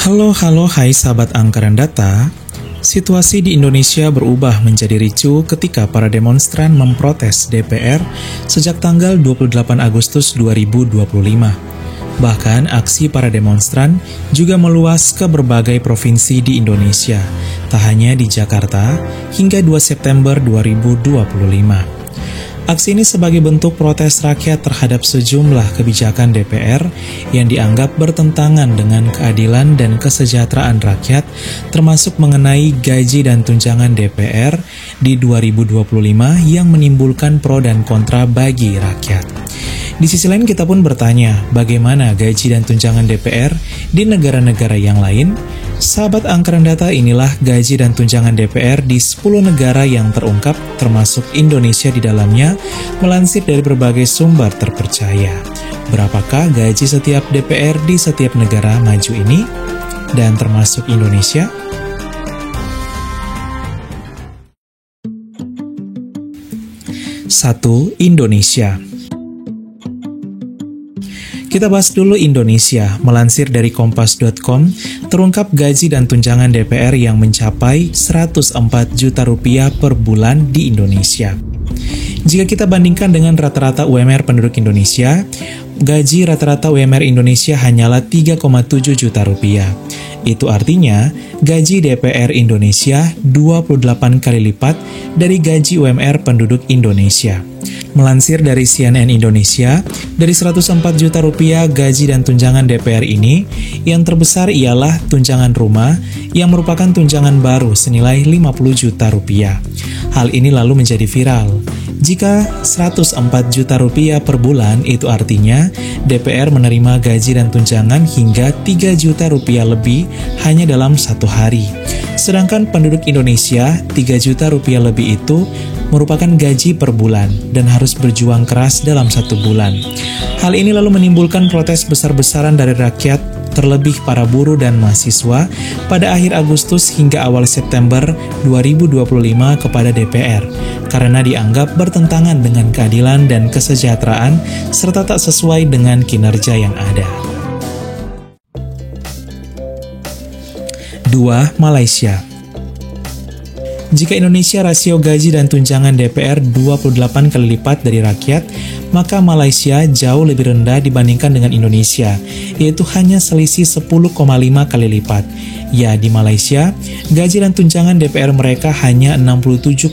Hai sahabat angka dan data. Situasi di Indonesia berubah menjadi ricuh ketika para demonstran memprotes DPR sejak tanggal 28 Agustus 2025. Bahkan aksi para demonstran juga meluas ke berbagai provinsi di Indonesia, tak hanya di Jakarta, hingga 2 September 2025. Aksi ini sebagai bentuk protes rakyat terhadap sejumlah kebijakan DPR yang dianggap bertentangan dengan keadilan dan kesejahteraan rakyat, termasuk mengenai gaji dan tunjangan DPR di 2025 yang menimbulkan pro dan kontra bagi rakyat. Di sisi lain kita pun bertanya, bagaimana gaji dan tunjangan DPR di negara-negara yang lain? Sahabat anggaran data, inilah gaji dan tunjangan DPR di 10 negara yang terungkap, termasuk Indonesia di dalamnya, melansir dari berbagai sumber terpercaya. Berapakah gaji setiap DPR di setiap negara maju ini? Dan termasuk Indonesia? Satu, Indonesia. Kita bahas dulu Indonesia. Melansir dari kompas.com, terungkap gaji dan tunjangan DPR yang mencapai 104 juta rupiah per bulan di Indonesia. Jika kita bandingkan dengan rata-rata UMR penduduk Indonesia, gaji rata-rata UMR Indonesia hanyalah 3,7 juta rupiah. Itu artinya, gaji DPR Indonesia 28 kali lipat dari gaji UMR penduduk Indonesia. Melansir dari CNN Indonesia, dari 104 juta rupiah gaji dan tunjangan DPR ini, yang terbesar ialah tunjangan rumah yang merupakan tunjangan baru senilai 50 juta rupiah. Hal ini lalu menjadi viral. Jika 104 juta rupiah per bulan, itu artinya DPR menerima gaji dan tunjangan hingga 3 juta rupiah lebih hanya dalam satu hari. Sedangkan penduduk Indonesia, 3 juta rupiah lebih itu merupakan gaji per bulan dan harus berjuang keras dalam satu bulan. Hal ini lalu menimbulkan protes besar-besaran dari rakyat, terlebih para buruh dan mahasiswa pada akhir Agustus hingga awal September 2025 kepada DPR, karena dianggap bertentangan dengan keadilan dan kesejahteraan serta tak sesuai dengan kinerja yang ada. 2. Malaysia. Jika Indonesia rasio gaji dan tunjangan DPR 28 kali lipat dari rakyat, maka Malaysia jauh lebih rendah dibandingkan dengan Indonesia, yaitu hanya selisih 10,5 kali lipat. Ya, di Malaysia, gaji dan tunjangan DPR mereka hanya 67,2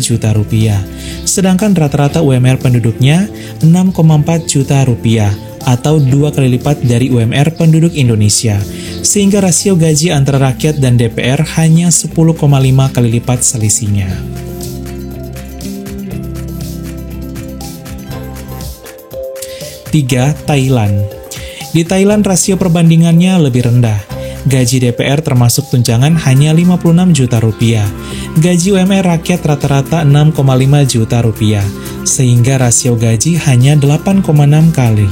juta rupiah, sedangkan rata-rata UMR penduduknya 6,4 juta rupiah, atau 2 kali lipat dari UMR penduduk Indonesia, sehingga rasio gaji antara rakyat dan DPR hanya 10,5 kali lipat selisihnya. 3. Thailand. Di Thailand rasio perbandingannya lebih rendah. Gaji DPR termasuk tunjangan hanya 56 juta rupiah. Gaji UMR rakyat rata-rata 6,5 juta rupiah, sehingga rasio gaji hanya 8,6 kali.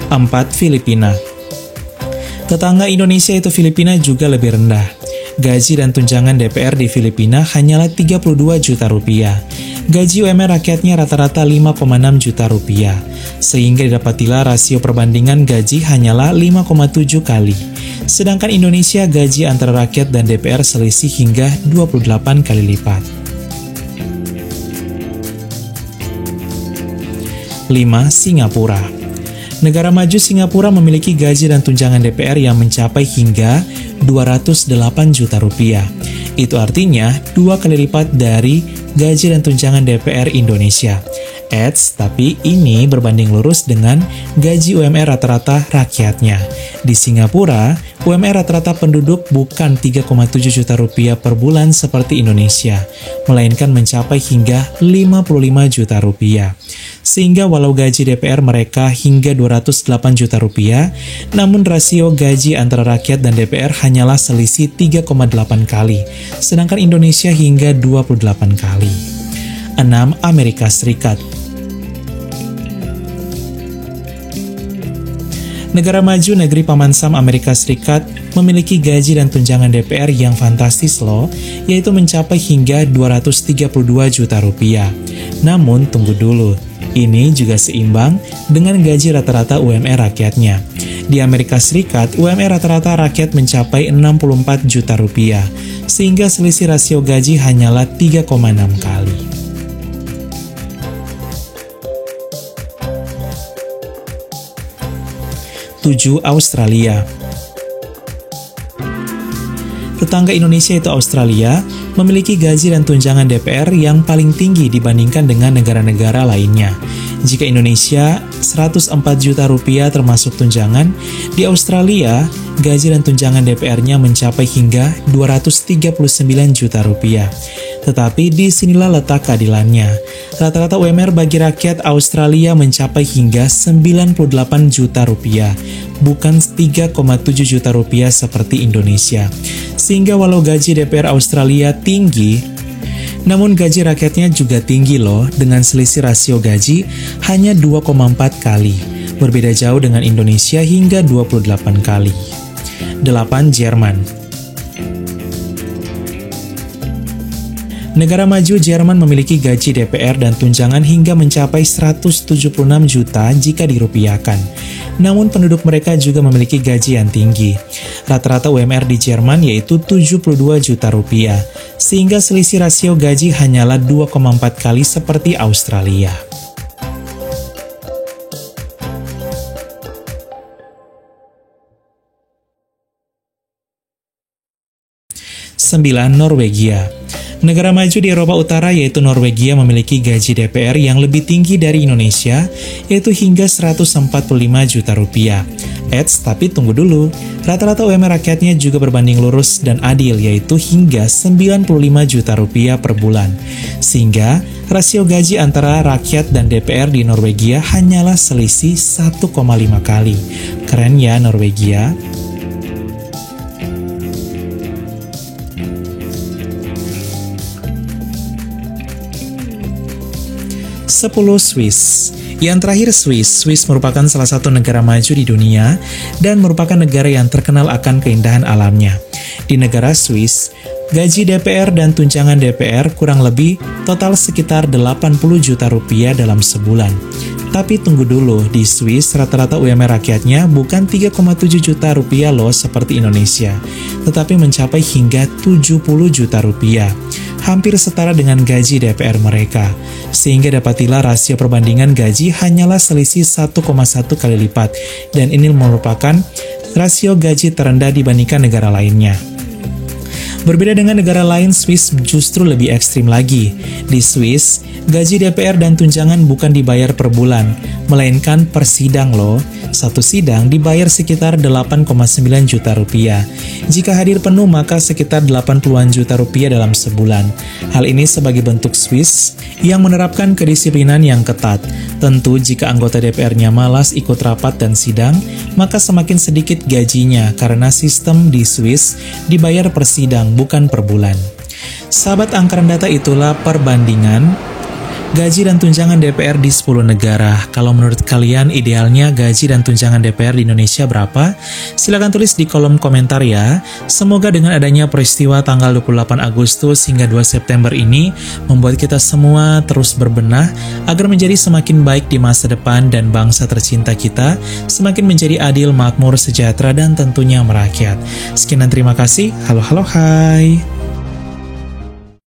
4. Filipina. Tetangga Indonesia itu Filipina juga lebih rendah. Gaji dan tunjangan DPR di Filipina hanyalah 32 juta rupiah. Gaji UMR rakyatnya rata-rata 5,6 juta rupiah, sehingga didapatilah rasio perbandingan gaji hanyalah 5,7 kali. Sedangkan Indonesia gaji antara rakyat dan DPR selisih hingga 28 kali lipat. 5. Singapura. Negara maju Singapura memiliki gaji dan tunjangan DPR yang mencapai hingga 208 juta rupiah. Itu artinya 2 kali lipat dari gaji dan tunjangan DPR Indonesia. Tapi ini berbanding lurus dengan gaji UMR rata-rata rakyatnya. Di Singapura, UMR rata-rata penduduk bukan 3,7 juta rupiah per bulan seperti Indonesia, melainkan mencapai hingga 55 juta rupiah. Sehingga walau gaji DPR mereka hingga 208 juta rupiah, namun rasio gaji antara rakyat dan DPR hanyalah selisih 3,8 kali, sedangkan Indonesia hingga 28 kali. 6. Amerika Serikat. Negara maju negeri Paman Sam Amerika Serikat memiliki gaji dan tunjangan DPR yang fantastis loh, yaitu mencapai hingga 232 juta rupiah. Namun tunggu dulu, Ini juga seimbang dengan gaji rata-rata UMR rakyatnya. Di Amerika Serikat, UMR rata-rata rakyat mencapai 64 juta rupiah, sehingga selisih rasio gaji hanyalah 3,6 kali. 7. Australia. Tetangga Indonesia itu Australia, memiliki gaji dan tunjangan DPR yang paling tinggi dibandingkan dengan negara-negara lainnya. Jika Indonesia 104 juta rupiah termasuk tunjangan, di Australia gaji dan tunjangan DPR-nya mencapai hingga 239 juta rupiah. Tetapi disinilah letak keadilannya. Rata-rata UMR bagi rakyat Australia mencapai hingga 98 juta rupiah, bukan 3,7 juta rupiah seperti Indonesia. Sehingga walau gaji DPR Australia tinggi, namun gaji rakyatnya juga tinggi loh, dengan selisih rasio gaji hanya 2,4 kali. Berbeda jauh dengan Indonesia hingga 28 kali. 8. Jerman. Negara maju Jerman memiliki gaji DPR dan tunjangan hingga mencapai 176 juta jika dirupiahkan. Namun penduduk mereka juga memiliki gaji yang tinggi. Rata-rata UMR di Jerman yaitu 72 juta rupiah, sehingga selisih rasio gaji hanyalah 2,4 kali seperti Australia. 9. Norwegia. Negara maju di Eropa Utara yaitu Norwegia memiliki gaji DPR yang lebih tinggi dari Indonesia, yaitu hingga 145 juta rupiah. Tapi tunggu dulu, rata-rata UMR rakyatnya juga berbanding lurus dan adil, yaitu hingga 95 juta rupiah per bulan. Sehingga rasio gaji antara rakyat dan DPR di Norwegia hanyalah selisih 1,5 kali. Keren ya Norwegia. 10. Swiss. Yang terakhir Swiss. Swiss merupakan salah satu negara maju di dunia dan merupakan negara yang terkenal akan keindahan alamnya. Di negara Swiss, gaji DPR dan tunjangan DPR kurang lebih total sekitar 80 juta rupiah dalam sebulan. Tapi tunggu dulu, di Swiss rata-rata UMR rakyatnya bukan 3,7 juta rupiah loh seperti Indonesia, tetapi mencapai hingga 70 juta rupiah. Hampir setara dengan gaji DPR mereka, sehingga dapatilah rasio perbandingan gaji hanyalah selisih 1,1 kali lipat, dan ini merupakan rasio gaji terendah dibandingkan negara lainnya. Berbeda dengan negara lain, Swiss justru lebih ekstrim lagi. Di Swiss, gaji DPR dan tunjangan bukan dibayar per bulan, melainkan per sidang loh. Satu sidang dibayar sekitar 8,9 juta rupiah. Jika hadir penuh maka sekitar 80-an juta rupiah dalam sebulan. Hal ini sebagai bentuk Swiss yang menerapkan kedisiplinan yang ketat. Tentu jika anggota DPR-nya malas ikut rapat dan sidang, maka semakin sedikit gajinya karena sistem di Swiss dibayar per sidang bukan per bulan. Sahabat Angkaran Data, itulah perbandingan gaji dan tunjangan DPR di 10 negara. Kalau menurut kalian idealnya gaji dan tunjangan DPR di Indonesia berapa? Silahkan tulis di kolom komentar ya. Semoga dengan adanya peristiwa tanggal 28 Agustus hingga 2 September ini membuat kita semua terus berbenah agar menjadi semakin baik di masa depan dan bangsa tercinta kita semakin menjadi adil, makmur, sejahtera, dan tentunya merakyat. Sekian dan terima kasih. Halo, hai.